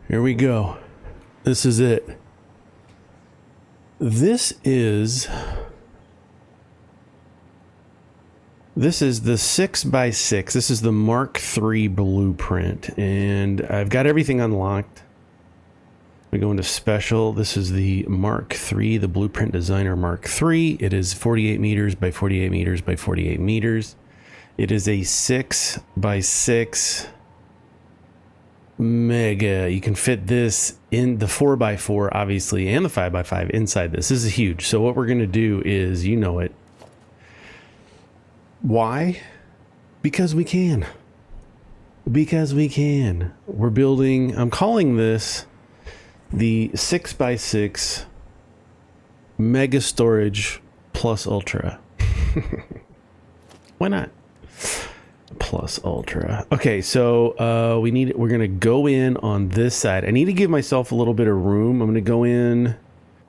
Here we go. This is it. This is the 6x6. This is the Mark III blueprint, and I've got everything unlocked. We go into special. This is the Mark III, the Blueprint Designer Mark III. It is 48 meters by 48 meters by 48 meters. It is a 6x6 mega. You can fit this in the 4x4, obviously, and the 5x5 inside this. This is huge. So what we're going to do is, you know it. Why? Because we can. Because we can. We're building, I'm calling this the 6x6 mega storage plus ultra. Why not? Plus ultra. Okay, so we're gonna go in on this side. I need to give myself a little bit of room. I'm gonna go in,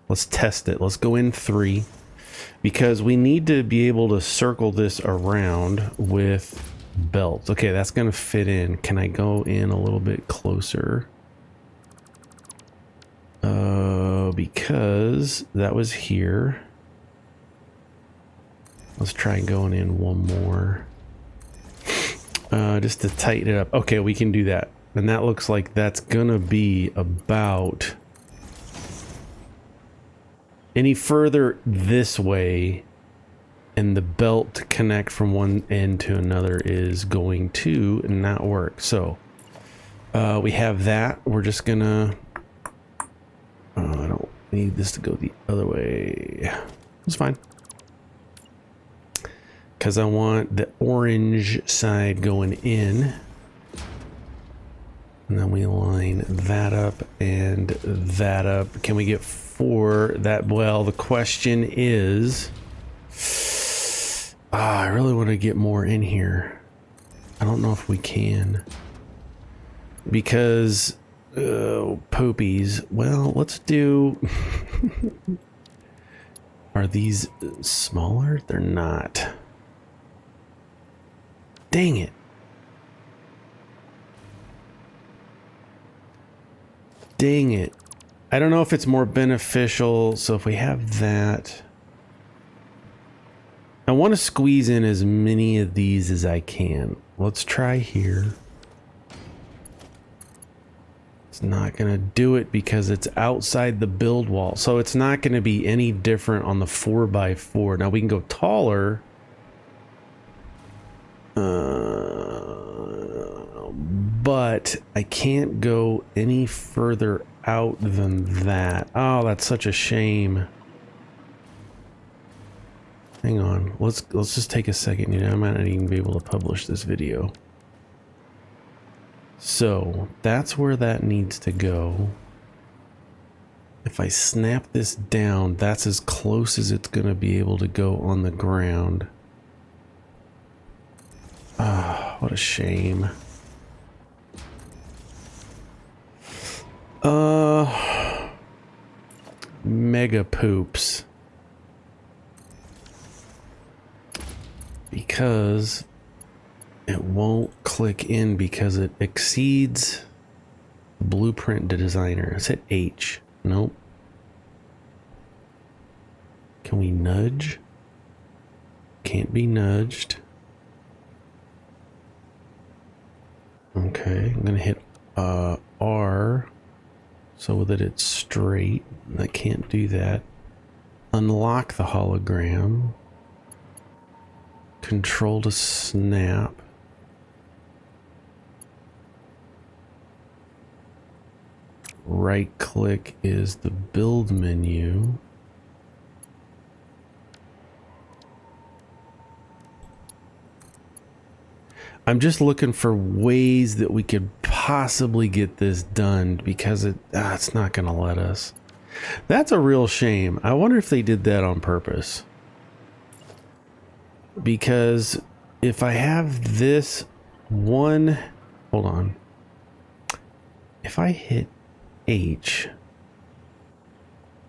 let's test it. Let's go in 3 because we need to be able to circle this around with belts. Okay, that's gonna fit in. Can I go in a little bit closer? Because that was here. Let's try going in one more. Just to tighten it up. Okay, we can do that. And that looks like that's gonna be about any further this way, and the belt to connect from one end to another is going to not work. So we have that. We're just gonna I don't need this to go the other way. It's fine, because I want the orange side going in, and then we line that up and that up. Can we get 4? That, well, the question is, I really want to get more in here. I don't know if we can, because poopies. Well, let's do are these smaller? They're not. Dang it. Dang it. I don't know if it's more beneficial. So if we have that, I want to squeeze in as many of these as I can. Let's try here. It's not going to do it because it's outside the build wall. So it's not going to be any different on the 4x4. Now we can go taller. But I can't go any further out than that. Oh, that's such a shame. Hang on. Let's just take a second. You know, I might not even be able to publish this video. So that's where that needs to go. If I snap this down, that's as close as it's going to be able to go on the ground. Ah, what a shame. Mega poops. Because it won't click in because it exceeds blueprint designer. Is it H? Nope. Can we nudge? Can't be nudged. Okay, I'm gonna hit R so that it's straight. I can't do that. Unlock the hologram. Control to snap. Right click is the build menu. I'm just looking for ways that we could possibly get this done because it's not going to let us. That's a real shame. I wonder if they did that on purpose. Because if I have this one, hold on. If I hit H,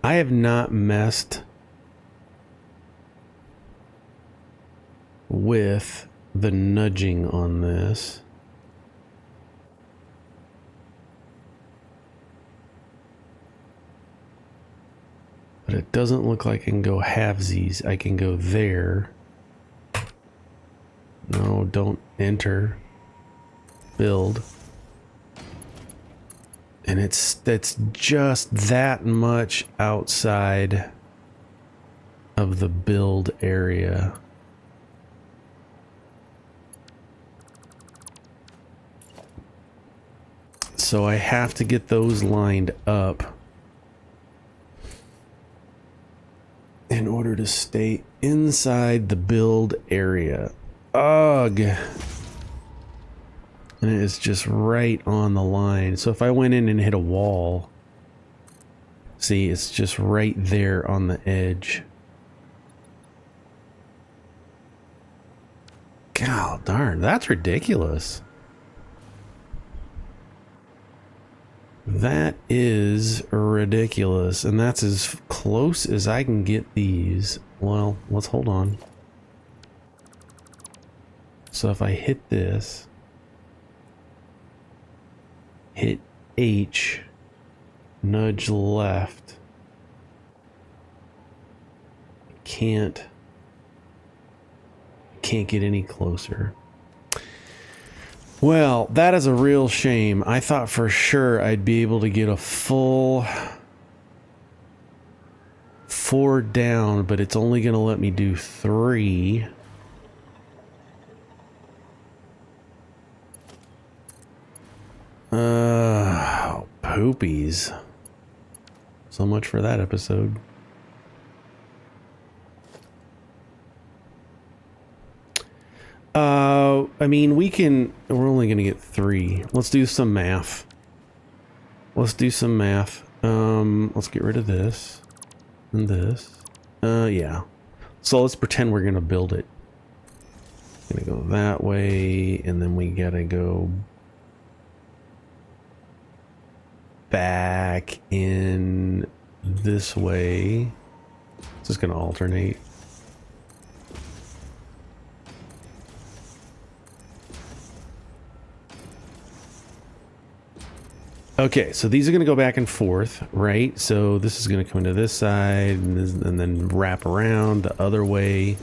I have not messed with the nudging on this. But it doesn't look like I can go halvesies. I can go there. No, don't enter. Build. And that's just that much outside of the build area. So I have to get those lined up in order to stay inside the build area. Ugh. And it is just right on the line. So if I went in and hit a wall, see, it's just right there on the edge. God darn, that's ridiculous. That is ridiculous. And that's as close as I can get these. Well, let's hold on. So if I hit this, hit H, nudge left, can't get any closer. Well, that is a real shame. I thought for sure I'd be able to get a full 4 down, but it's only going to let me do 3. Poopies. So much for that episode. I mean, we're only gonna get 3. Let's do some math. Let's get rid of this and this. Yeah. So let's pretend we're gonna build it. Gonna go that way, and then we gotta go back in this way. It's just gonna alternate. Okay, so these are going to go back and forth, right? So this is going to come into this side and then wrap around the other way.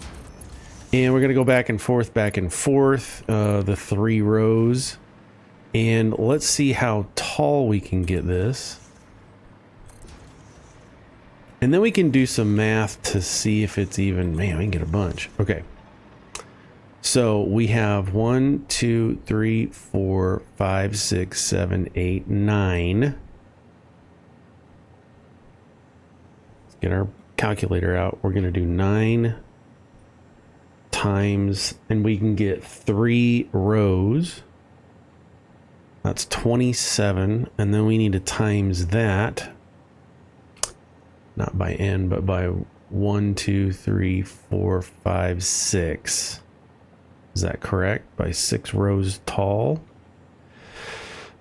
And we're going to go back and forth, the 3 rows. And let's see how tall we can get this. And then we can do some math to see if it's even, man, we can get a bunch. Okay. So we have 1, 2, 3, 4, 5, 6, 7, 8, 9. Let's get our calculator out. We're going to do 9 times, and we can get 3 rows. That's 27. And then we need to times that, not by n, but by 1, 2, 3, 4, 5, 6. Is that correct? By 6 rows tall.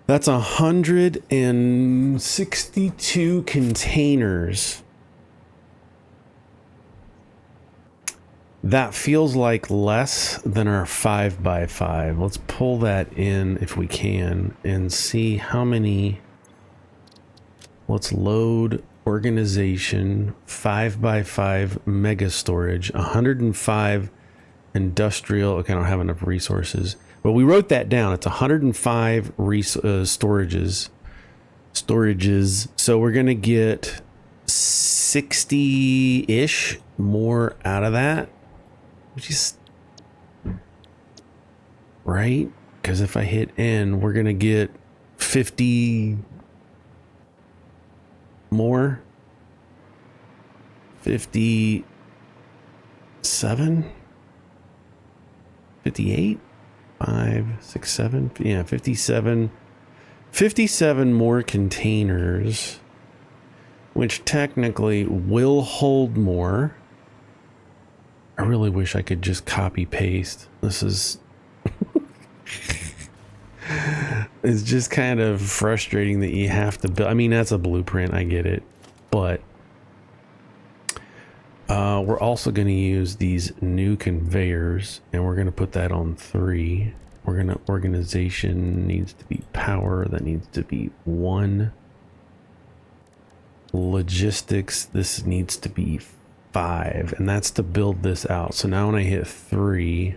That's 162 containers. That feels like less than our 5x5. Let's pull that in if we can and see how many. Let's load organization 5x5 mega storage, 105 industrial. Okay, I don't have enough resources, but we wrote that down. It's 105 storages. So we're gonna get 60-ish more out of that, which is right. Because if I hit N, we're gonna get 50 more. 57. 58, 5, 6, 7, yeah, 57 more containers, which technically will hold more. I really wish I could just copy paste. This is it's just kind of frustrating that you have to build. I mean, that's a blueprint, I get it, but we're also going to use these new conveyors, and we're going to put that on 3. We're going to, organization needs to be power. That needs to be 1. logistics, this needs to be 5, and that's to build this out. So now when I hit 3,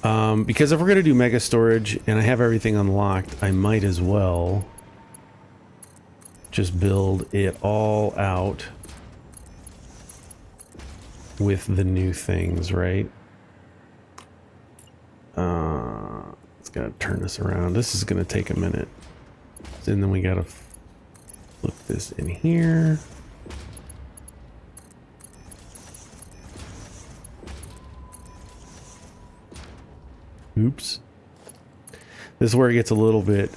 because if we're going to do mega storage and I have everything unlocked, I might as well just build it all out with the new things, right? It's got to turn this around. This is going to take a minute. And then we got to flip this in here. Oops. This is where it gets a little bit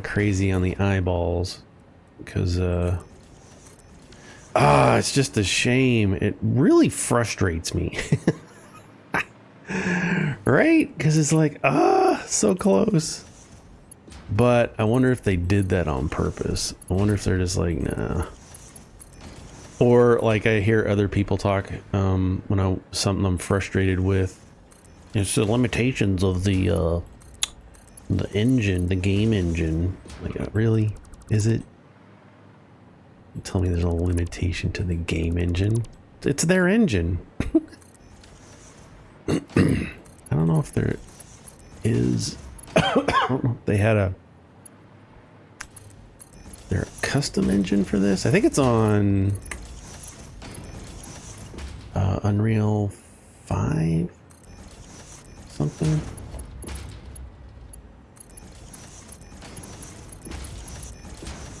crazy on the eyeballs, because it's just a shame. It really frustrates me. Right? Because it's like, so close. But I wonder if they did that on purpose. I wonder if they're just like, nah. Or like I hear other people talk when something I'm frustrated with. It's the limitations of the engine, the game engine. Like, really? Is it? You tell me there's a limitation to the game engine. It's their engine. I don't know if there is. I don't know if they had a custom engine for this. I think it's on Unreal 5 something.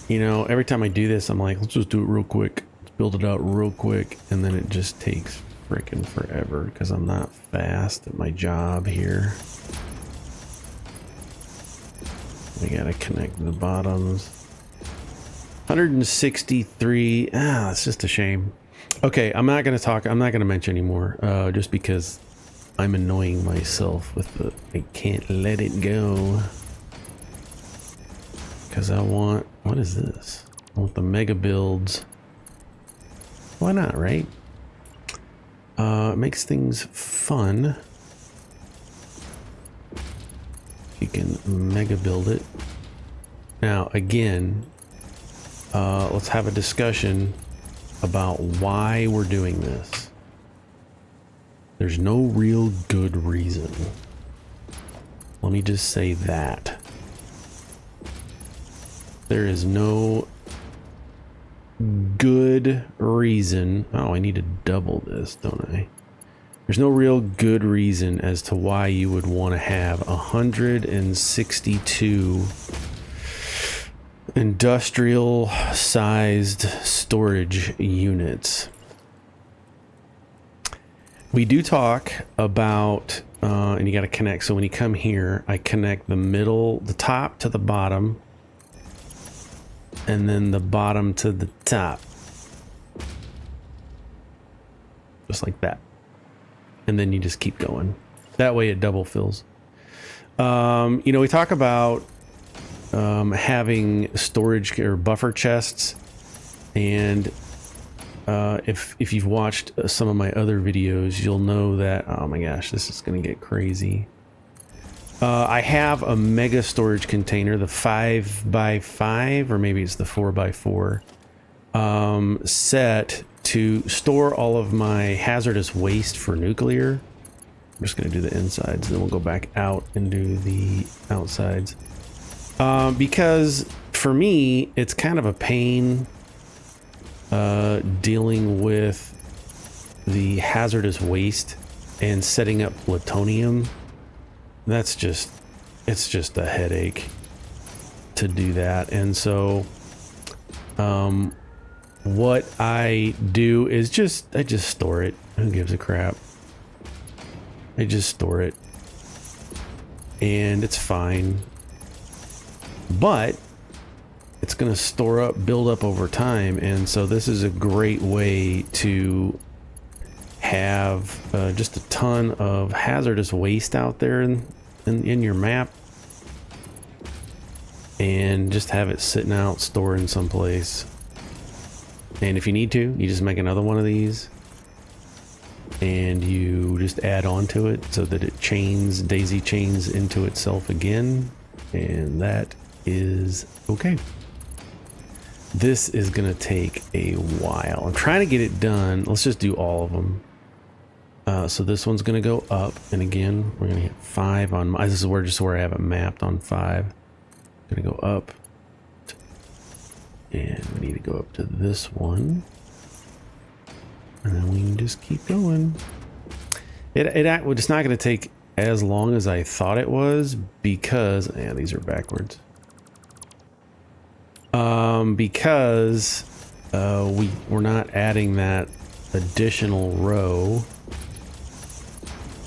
You know, every time I do this, I'm like, let's just do it real quick. Let's build it out real quick. And then it just takes freaking forever because I'm not fast at my job here. We gotta connect the bottoms. 163. It's just a shame. Okay, I'm not gonna mention anymore. Just because I'm annoying myself with the, I can't let it go. Because I want, what is this? I want the mega builds. Why not, right? It makes things fun. You can mega build it. Now, again, let's have a discussion about why we're doing this. There's no real good reason. Let me just say that. There is no good reason. Oh, I need to double this, don't I? There's no real good reason as to why you would want to have 162 industrial sized storage units. We do talk about, and you got to connect. So when you come here, I connect the middle, the top to the bottom, and then the bottom to the top. Just like that. And then you just keep going. That way it double fills. You know, we talk about having storage or buffer chests, and if you've watched some of my other videos, you'll know that, oh my gosh, this is going to get crazy. I have a mega storage container, the 5x5, or maybe it's the 4x4, set to store all of my hazardous waste for nuclear. I'm just going to do the insides, then we'll go back out and do the outsides. Because for me, it's kind of a pain dealing with the hazardous waste and setting up plutonium. It's just a headache to do that. And so what I do is I just store it. Who gives a crap? I just store it and it's fine, but it's going to build up over time. And so this is a great way to have just a ton of hazardous waste out there in your map, and just have it sitting out, storing someplace. And if you need to, you just make another one of these and you just add on to it so that it daisy chains into itself again, and that is okay. This is gonna take a while. I'm trying to get it done. Let's just do all of them. So this one's gonna go up, and again we're gonna hit 5 on my, this is just where I have it mapped on 5. Gonna go up, and we need to go up to this one, and then we can just keep going. It's not gonna take as long as I thought it was, because these are backwards. Because we're not adding that additional row,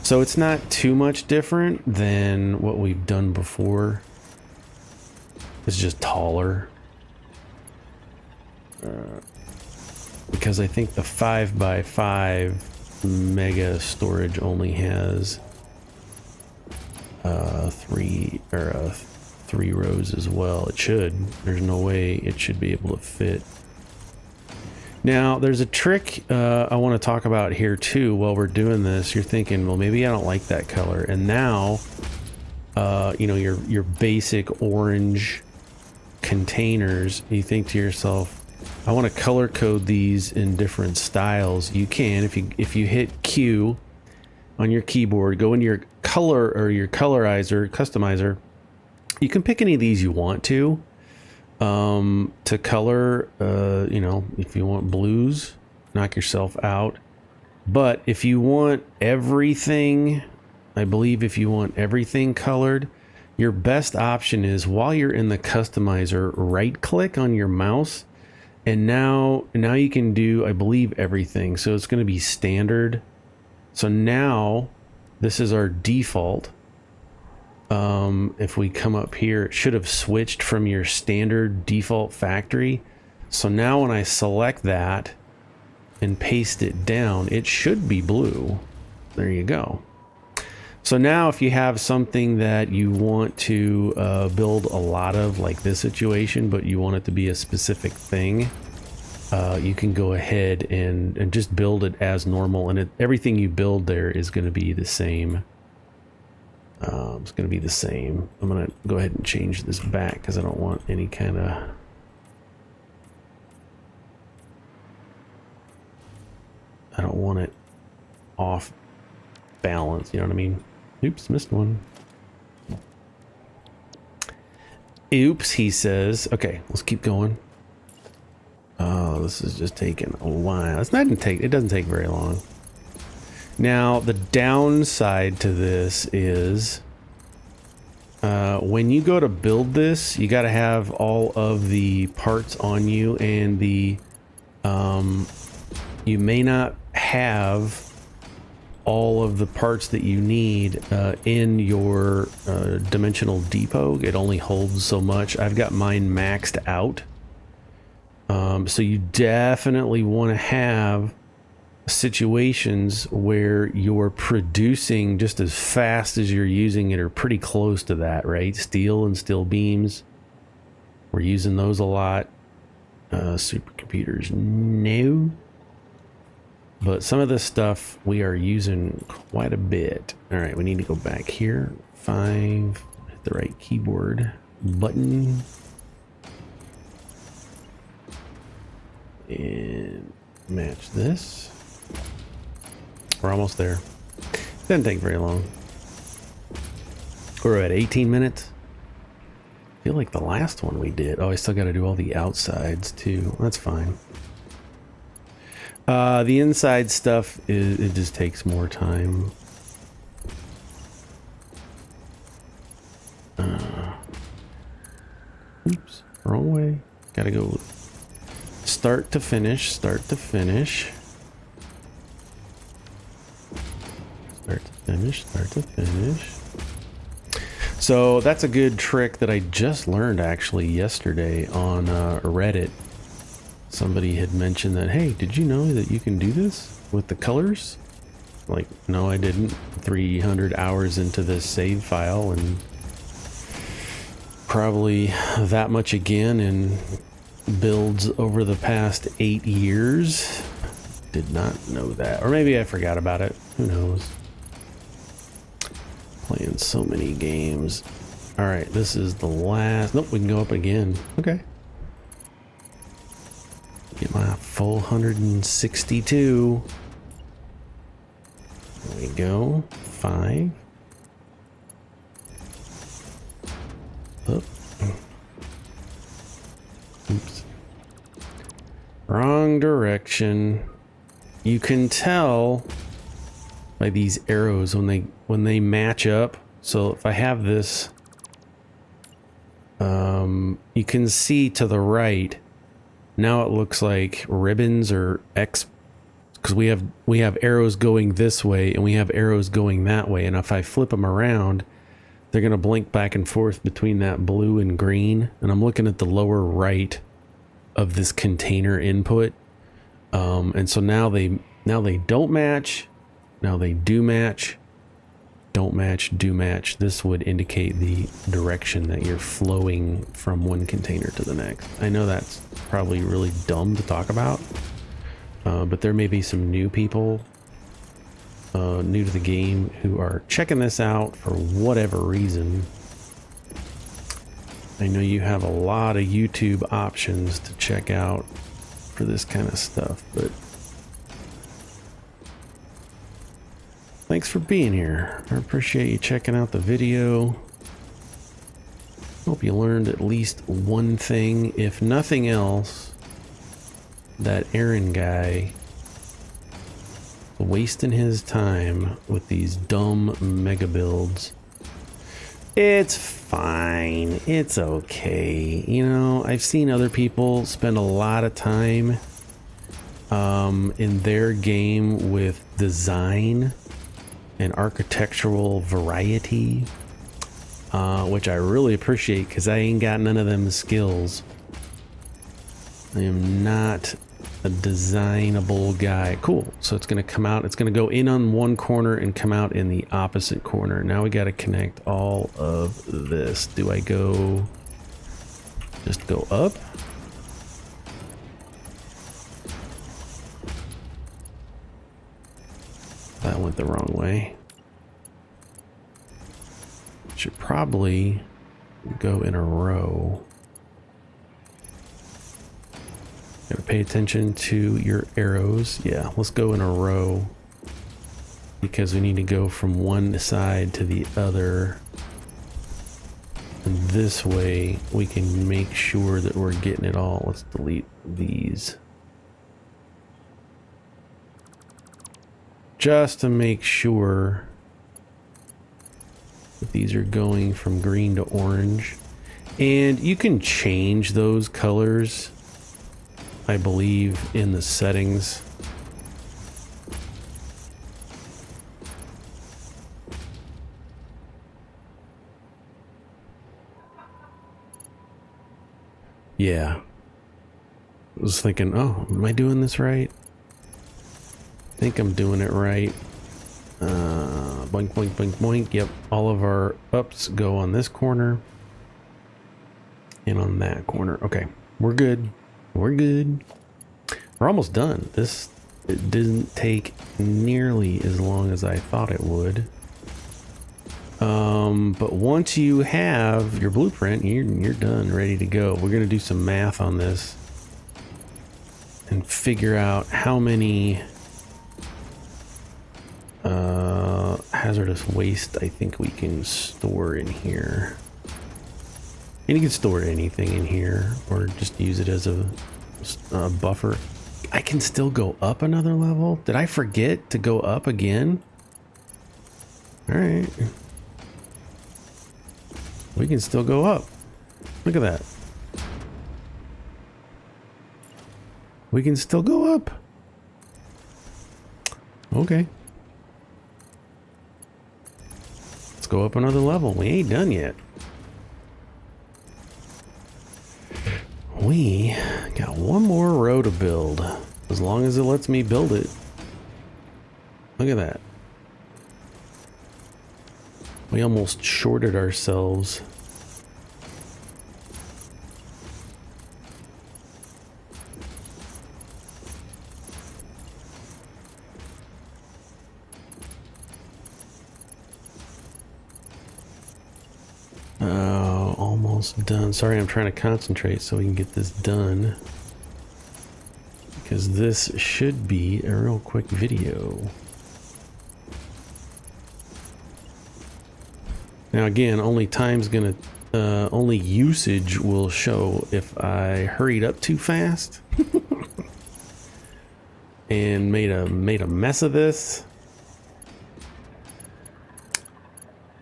so it's not too much different than what we've done before. It's just taller, because I think the 5x5 mega storage only has 3 rows as well. It should. There's no way it should be able to fit. Now, there's a trick I want to talk about here too. While we're doing this, you're thinking, well, maybe I don't like that color. And now, you know, your basic orange containers, you think to yourself, I want to color code these in different styles. You can, if you hit Q on your keyboard, go into your color or your colorizer, customizer. You can pick any of these you want to color, you know, if you want blues, knock yourself out. But if you want everything, I believe if you want everything colored, your best option is, while you're in the customizer, right click on your mouse, and now you can do, I believe, everything. So it's going to be standard. So now this is our default. If we come up here, it should have switched from your standard default factory. So now when I select that and paste it down, it should be blue. There you go. So now if you have something that you want to build a lot of, like this situation, but you want it to be a specific thing, you can go ahead and just build it as normal, and everything you build there is going to be the same. It's going to be the same. I'm going to go ahead and change this back because I don't want any kind of... I don't want it off balance, you know what I mean? Oops, missed one. Oops, he says. Okay, let's keep going. Oh, this is just taking a while. It doesn't take very long. Now, the downside to this is when you go to build this, you got to have all of the parts on you, and you may not have all of the parts that you need in your dimensional depot. It only holds so much. I've got mine maxed out. So you definitely want to have situations where you're producing just as fast as you're using it, or pretty close to that, right? Steel and steel beams, we're using those a lot. Supercomputers, no. But some of this stuff we are using quite a bit. All right, we need to go back here. 5, hit the right keyboard button. And match this. We're almost there. Doesn't take very long. We're at 18 minutes. I feel like the last one we did. Oh, I still got to do all the outsides too. That's fine. The inside stuff, it just takes more time. Oops, wrong way. Gotta go start to finish, start to finish. Start to finish, start to finish. So that's a good trick that I just learned actually yesterday on Reddit. Somebody had mentioned that, hey, did you know that you can do this with the colors? Like, no, I didn't. 300 hours into this save file, and probably that much again in builds over the past 8 years. Did not know that. Or maybe I forgot about it. Who knows? Playing so many games. All right, this is the last. Nope, we can go up again. Okay. full 162. There we go. 5. Oh. Oops. Wrong direction. You can tell by these arrows when they match up. So if I have this, you can see to the right. Now it looks like ribbons or X, because we have arrows going this way and we have arrows going that way. And if I flip them around, they're going to blink back and forth between that blue and green. And I'm looking at the lower right of this container input. And so now they don't match. Now they do match. Don't match, do match. This would indicate the direction that you're flowing from one container to the next. I know that's probably really dumb to talk about, but there may be some new people new to the game who are checking this out for whatever reason. I know you have a lot of YouTube options to check out for this kind of stuff, but thanks for being here. I appreciate you checking out the video. Hope you learned at least one thing, if nothing else. That Aaron guy wasting his time with these dumb mega builds. It's fine. It's okay. You know, I've seen other people spend a lot of time in their game with design and architectural variety, which I really appreciate because I ain't got none of them skills. I am not a designable guy. Cool. So it's going to come out. It's going to go in on one corner and come out in the opposite corner. Now we got to connect all of this. Do I just go up? That went the wrong way. Should probably go in a row. Gotta pay attention to your arrows. Yeah, let's go in a row because we need to go from one side to the other. And this way we can make sure that we're getting it all. Let's delete these. Just to make sure that these are going from green to orange. And you can change those colors, I believe, in the settings. Yeah. I was thinking, oh, am I doing this right? I think I'm doing it right. Boink, boink, boink, boink. Yep, all of our ups go on this corner and on that corner. Okay, we're good. We're good. We're almost done. It didn't take nearly as long as I thought it would. But once you have your blueprint, you're done, ready to go. We're gonna do some math on this and figure out how many hazardous waste I think we can store in here. And you can store anything in here or just use it as a buffer. I can still go up another level. Did I forget to go up again? All right. We can still go up. Look at that. We can still go up. Okay. Let's go up another level. We ain't done yet. We got one more row to build. As long as it lets me build it. Look at that. We almost shorted ourselves. Almost done. Sorry, I'm trying to concentrate so we can get this done. because this should be a real quick video. Now again, only usage will show if I hurried up too fast and made a mess of this,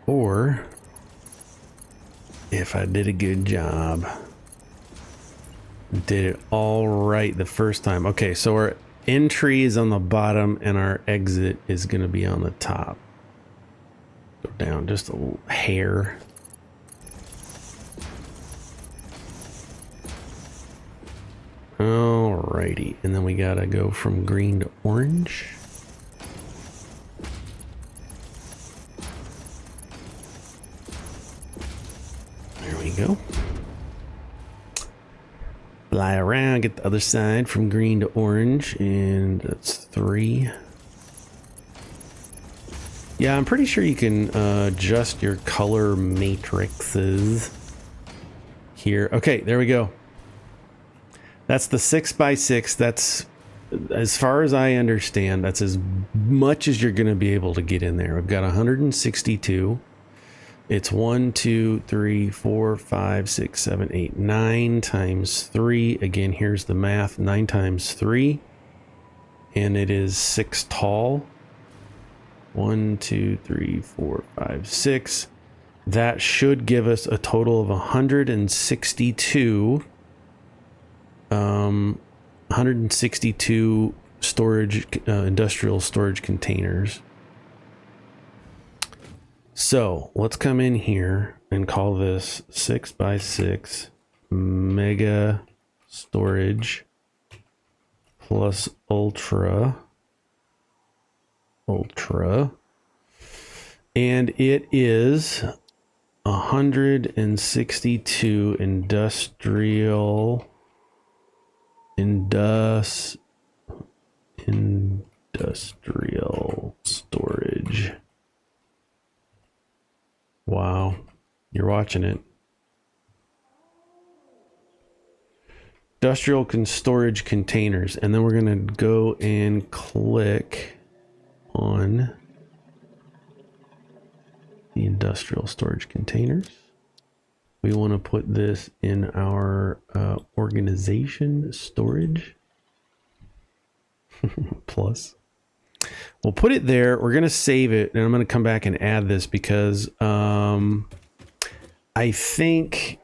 or if I did a good job, did it all right the first time. Okay, so our entry is on the bottom and our exit is going to be on the top. Go down just a little hair. Alrighty, and then we gotta go from green to orange. There we go. Fly around, get the other side from green to orange, and that's 3. Yeah, I'm pretty sure you can adjust your color matrices here. Okay, there we go. That's the 6x6. That's, as far as I understand, that's as much as you're going to be able to get in there. We've got 162. It's 1, 2, 3, 4, 5, 6, 7, 8, 9 times 3. Again, here's the math. 9 times 3. And it is 6 tall. 1, 2, 3, 4, 5, 6. That should give us a total of 162. 162 storage, industrial storage containers. So let's come in here and call this 6x6 mega storage plus ultra, and it is 162 industrial storage. Wow, you're watching it. Industrial storage containers, and then we're gonna go and click on the industrial storage containers. We want to put this in our organization storage plus. We'll put it there. We're going to save it, and I'm going to come back and add this because I think,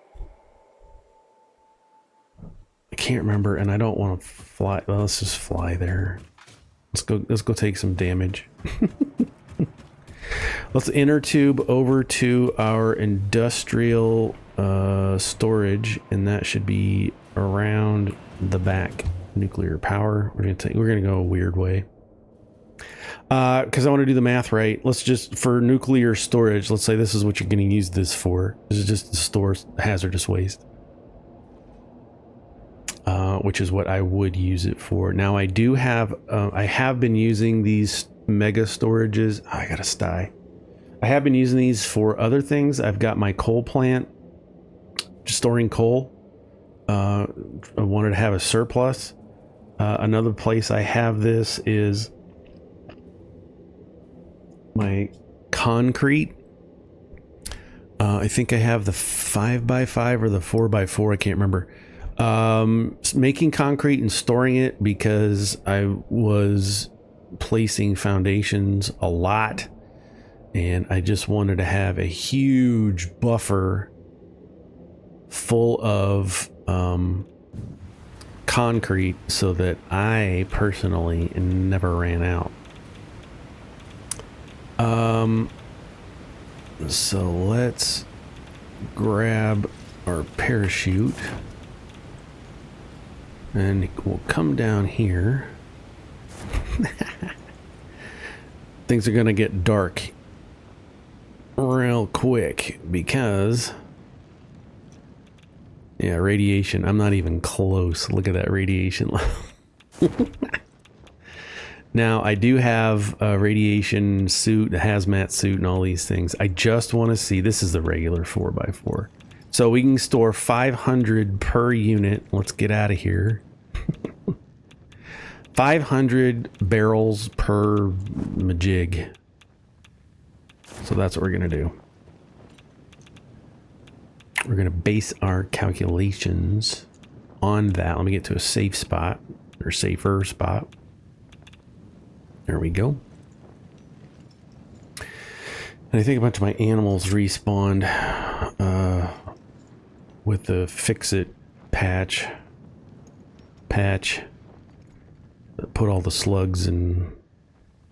I can't remember, and I don't want to fly. Well, let's just fly there. Let's go take some damage. Let's inner tube over to our industrial storage, and that should be around the back. Nuclear power. We're gonna go a weird way because I want to do the math right. Let's just, for nuclear storage, let's say this is what you're going to use this for. This is just to store hazardous waste, which is what I would use it for. Now I do have I have been using these mega storages. I gotta sty. I have been using these for other things. I've got my coal plant, storing coal. I wanted to have a surplus. Another place I have this is my concrete. I think I have the 5x5 or the 4x4. I can't remember. Making concrete and storing it because I was placing foundations a lot, and I just wanted to have a huge buffer full of concrete so that I personally never ran out. So let's grab our parachute and we'll come down here. Things are gonna get dark real quick because, yeah, radiation. I'm not even close. Look at that radiation level. Now, I do have a radiation suit, a hazmat suit, and all these things. I just want to see, this is the regular 4x4. So we can store 500 per unit. Let's get out of here. 500 barrels per majig. So that's what we're going to do. We're going to base our calculations on that. Let me get to a safe spot, or safer spot. There we go. And I think a bunch of my animals respawned with the fix-it patch. That put all the slugs and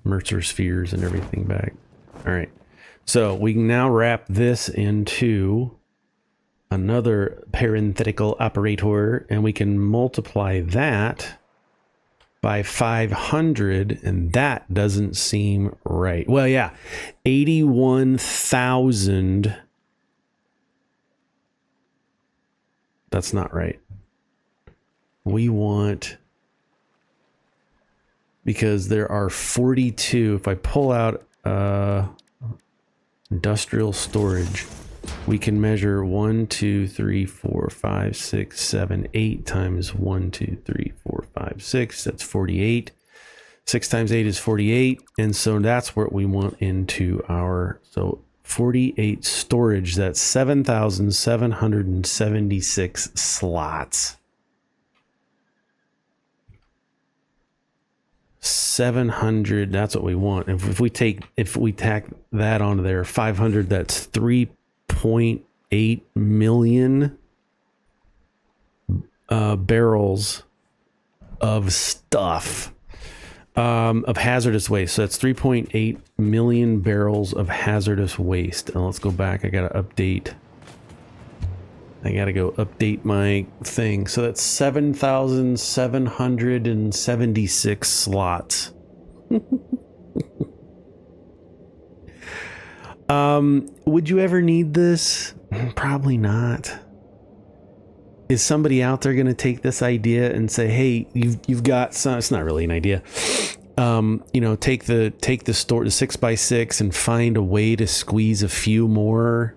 Mercer spheres and everything back. All right. So we can now wrap this into another parenthetical operator, and we can multiply that by 500, and that doesn't seem right. Well, yeah, 81,000. That's not right. We want, because there are 42. If I pull out industrial storage, we can measure 1, 2, 3, 4, 5, 6, 7, 8 times 1, 2, 3, 4, 5, 6. That's 48. 6 times 8 is 48. And so that's what we want into our, so 48 storage. That's 7,776 slots. 700, that's what we want. If we tack that onto there, 500, that's 3.8 million barrels of stuff, of hazardous waste. So that's 3.8 million barrels of hazardous waste. And let's go back. I gotta go update my thing. So that's 7,776 slots. Would you ever need this? Probably not. Is somebody out there going to take this idea and say, hey, you've got some, it's not really an idea. Take the 6x6 and find a way to squeeze a few more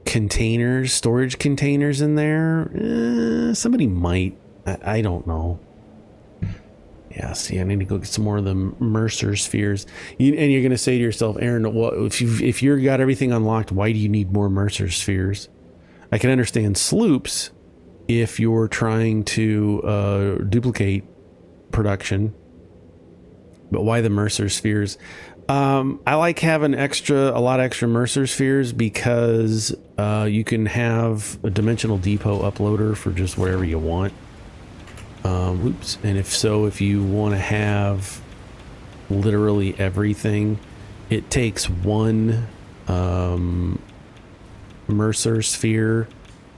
storage containers in there. Somebody might. I don't know. Yeah, see, I need to go get some more of the Mercer spheres. And you're going to say to yourself, Aaron, if you've got everything unlocked, why do you need more Mercer spheres? I can understand sloops if you're trying to duplicate production, but why the Mercer spheres? I like having a lot of extra Mercer spheres because you can have a dimensional depot uploader for just wherever you want. And if you want to have literally everything, it takes one Mercer sphere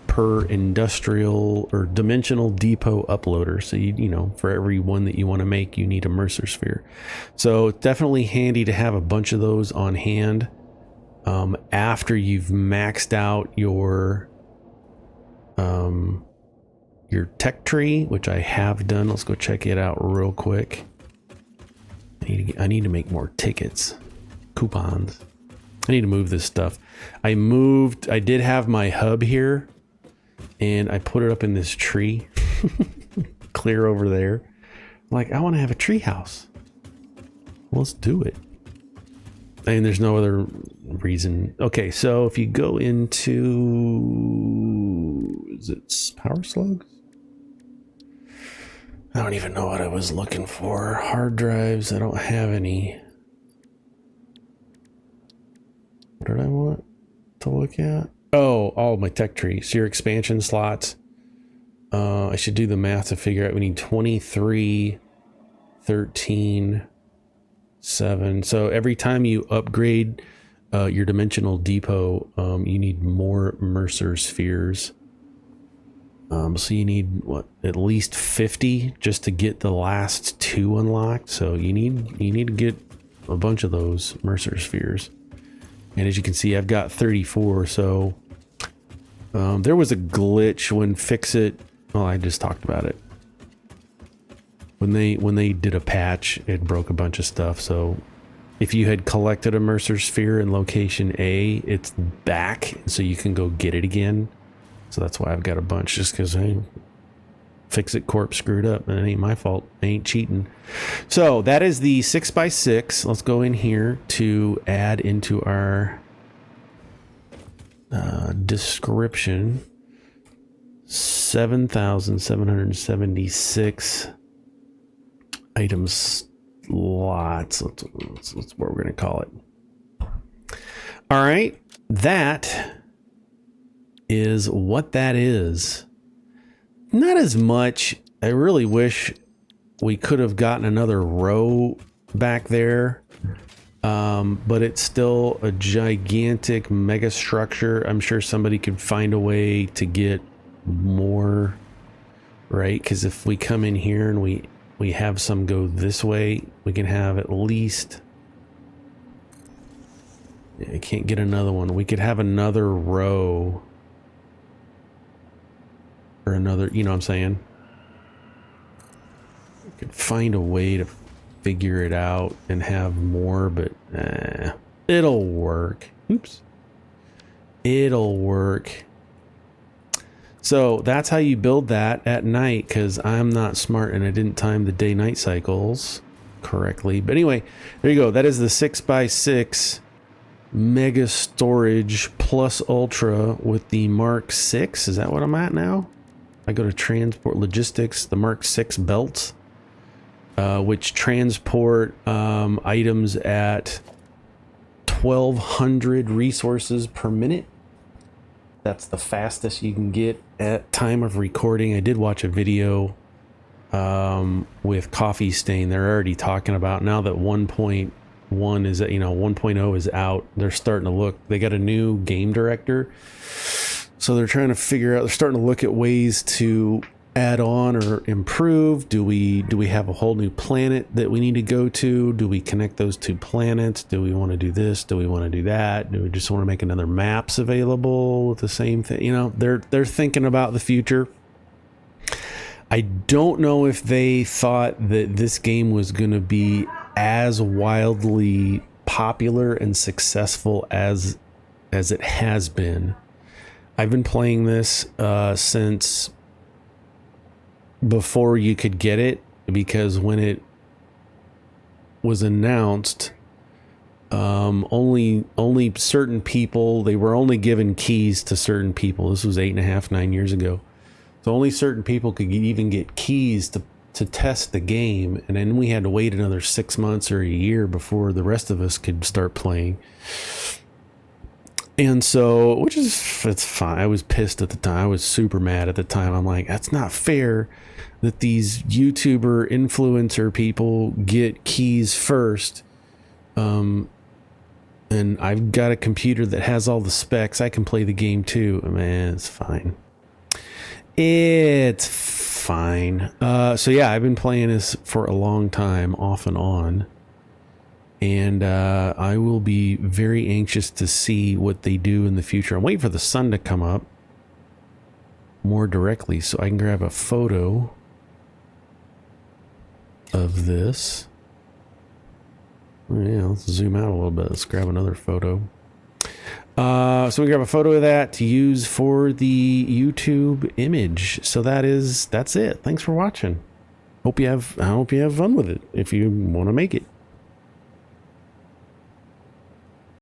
per industrial or dimensional depot uploader. So for every one that you want to make, you need a Mercer sphere. So it's definitely handy to have a bunch of those on hand after you've maxed out your tech tree, which I have done. Let's go check it out real quick. I need to make more tickets, coupons. I need to move this stuff. I did have my hub here and I put it up in this tree clear over there. Like, I want to have a tree house. Let's do it. And there's no other reason. Okay, so if you go into, is it power slugs? I don't even know what I was looking for. Hard drives, I don't have any. What did I want to look at? Oh, my tech tree. So your expansion slots. I should do the math to figure out. We need 23, 13, 7. So every time you upgrade your dimensional depot, you need more Mercer spheres. So you need at least 50 just to get the last 2 unlocked. So you need to get a bunch of those Mercer spheres. And as you can see, I've got 34. So there was a glitch when Fix-It. Well, I just talked about it. When they did a patch, it broke a bunch of stuff. So if you had collected a Mercer sphere in location A, it's back, so you can go get it again. So that's why I've got a bunch, just because Fix-It Corp screwed up, and it ain't my fault. I ain't cheating. So that is the 6x6. Let's go in here to add into our description. 7,776 item slots. That's what we're going to call it. All right. That is what that is. Not as much. I really wish we could have gotten another row back there. But it's still a gigantic mega structure. I'm sure somebody could find a way to get more, right? Because if we come in here and we have some go this way, we can have at least, I can't get another one. We could have another row or another, you know what I'm saying? We could find a way to figure it out and have more, but it'll work. Oops. It'll work. So that's how you build that at night, because I'm not smart and I didn't time the day-night cycles correctly. But anyway, there you go. That is the 6x6 mega storage plus ultra with the Mark 6. Is that what I'm at now? I go to transport logistics, the Mark 6 belts, which transport items at 1,200 resources per minute. That's the fastest you can get at time of recording. I did watch a video with Coffee Stain. They're already talking about now that 1.1 is, 1.0 is out. They're starting to look, they got a new game director. So they're trying to figure out, they're starting to look at ways to add on or improve. Do we have a whole new planet that we need to go to? Do we connect those two planets? Do we want to do this? Do we want to do that? Do we just want to make another maps available with the same thing? They're thinking about the future. I don't know if they thought that this game was going to be as wildly popular and successful as it has been. I've been playing this since before you could get it, because when it was announced, only certain people, they were only given keys to certain people. This was 9 years ago. So only certain people could even get keys to test the game, and then we had to wait another 6 months or a year before the rest of us could start playing. And so, it's fine. I was pissed at the time. I was super mad at the time. I'm like, that's not fair that these YouTuber influencer people get keys first. And I've got a computer that has all the specs. I can play the game too. Man, it's fine. It's fine. So yeah, I've been playing this for a long time, off and on. And I will be very anxious to see what they do in the future. I'm waiting for the sun to come up more directly so I can grab a photo of this. Yeah, let's zoom out a little bit. Let's grab another photo. So we grab a photo of that to use for the YouTube image. So that's it. Thanks for watching. I hope you have fun with it if you want to make it.